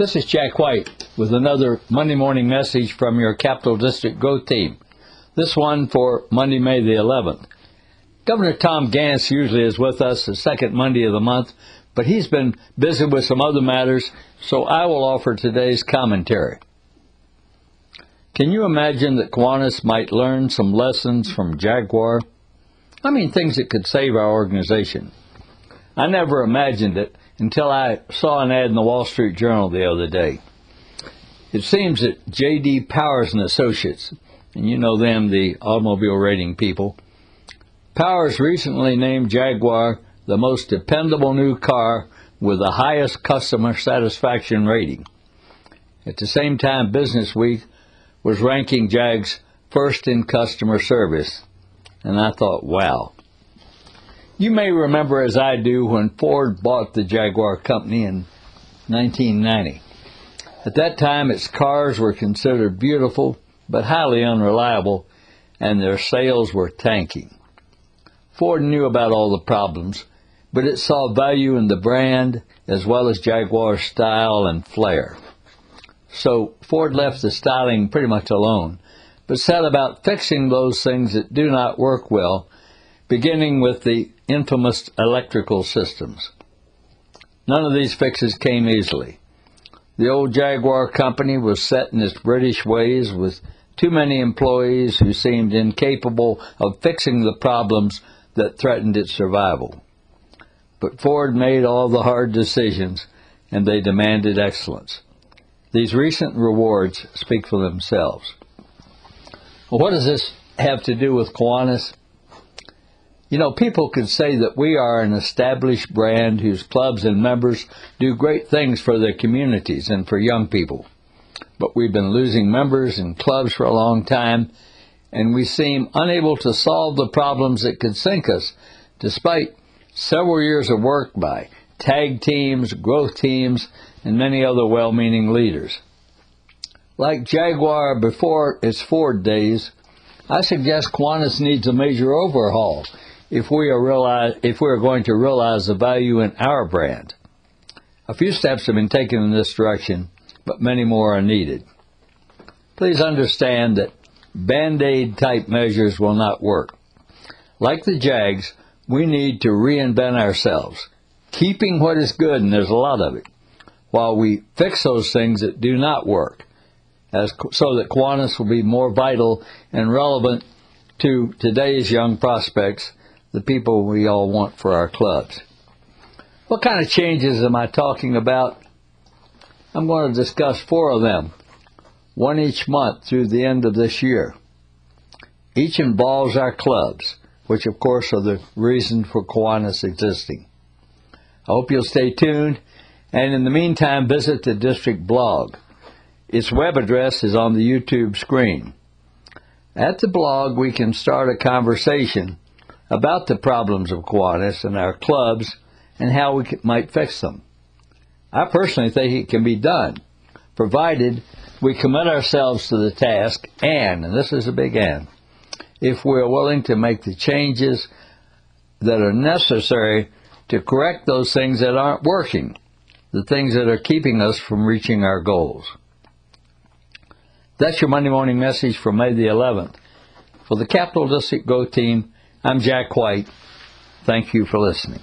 This is Jack White with another Monday morning message from your Capital District Growth Team. This one for Monday, May the 11th. Governor Tom Gantz usually is with us the second Monday of the month, but he's been busy with some other matters, so I will offer today's commentary. Can you imagine that Kiwanis might learn some lessons from Jaguar? I mean, things that could save our organization. I never imagined it until I saw an ad in the Wall Street Journal the other day. It seems that J.D. Powers and Associates, and you know them, the automobile rating people, Powers recently named Jaguar the most dependable new car with the highest customer satisfaction rating. At the same time, Business Week was ranking Jags first in customer service, and I thought, wow. You may remember, as I do, when Ford bought the Jaguar company in 1990. At that time, its cars were considered beautiful but highly unreliable, and their sales were tanking. Ford knew about all the problems, but it saw value in the brand as well as Jaguar's style and flair. So Ford left the styling pretty much alone, but set about fixing those things that do not work well, beginning with the infamous electrical systems. None of these fixes came easily. The old Jaguar company was set in its British ways with too many employees who seemed incapable of fixing the problems that threatened its survival. But Ford made all the hard decisions, and they demanded excellence. These recent rewards speak for themselves. Well, what does this have to do with Kiwanis? You know, people could say that we are an established brand whose clubs and members do great things for their communities and for young people. But we've been losing members and clubs for a long time, and we seem unable to solve the problems that could sink us, despite several years of work by tag teams, growth teams, and many other well-meaning leaders. Like Jaguar before its Ford days, I suggest Kiwanis needs a major overhaul if we are going to realize the value in our brand. A few steps have been taken in this direction, but many more are needed. Please understand that Band-Aid type measures will not work. Like the Jags, we need to reinvent ourselves, keeping what is good, and there's a lot of it, while we fix those things that do not work, so that Kiwanis will be more vital and relevant to today's young prospects, the people we all want for our clubs. What kind of changes am I talking about? I'm going to discuss 4 of them, one each month through the end of this year. Each involves our clubs, which of course are the reason for Kiwanis existing. I hope you'll stay tuned, and in the meantime, visit the district blog. Its web address is on the YouTube screen. At the blog, we can start a conversation about the problems of Kiwanis and our clubs and how we might fix them. I personally think it can be done, provided we commit ourselves to the task and this is a big and, if we're willing to make the changes that are necessary to correct those things that aren't working, the things that are keeping us from reaching our goals. That's your Monday morning message for May the 11th. For the Capital District Growth Team, I'm Jack White. Thank you for listening.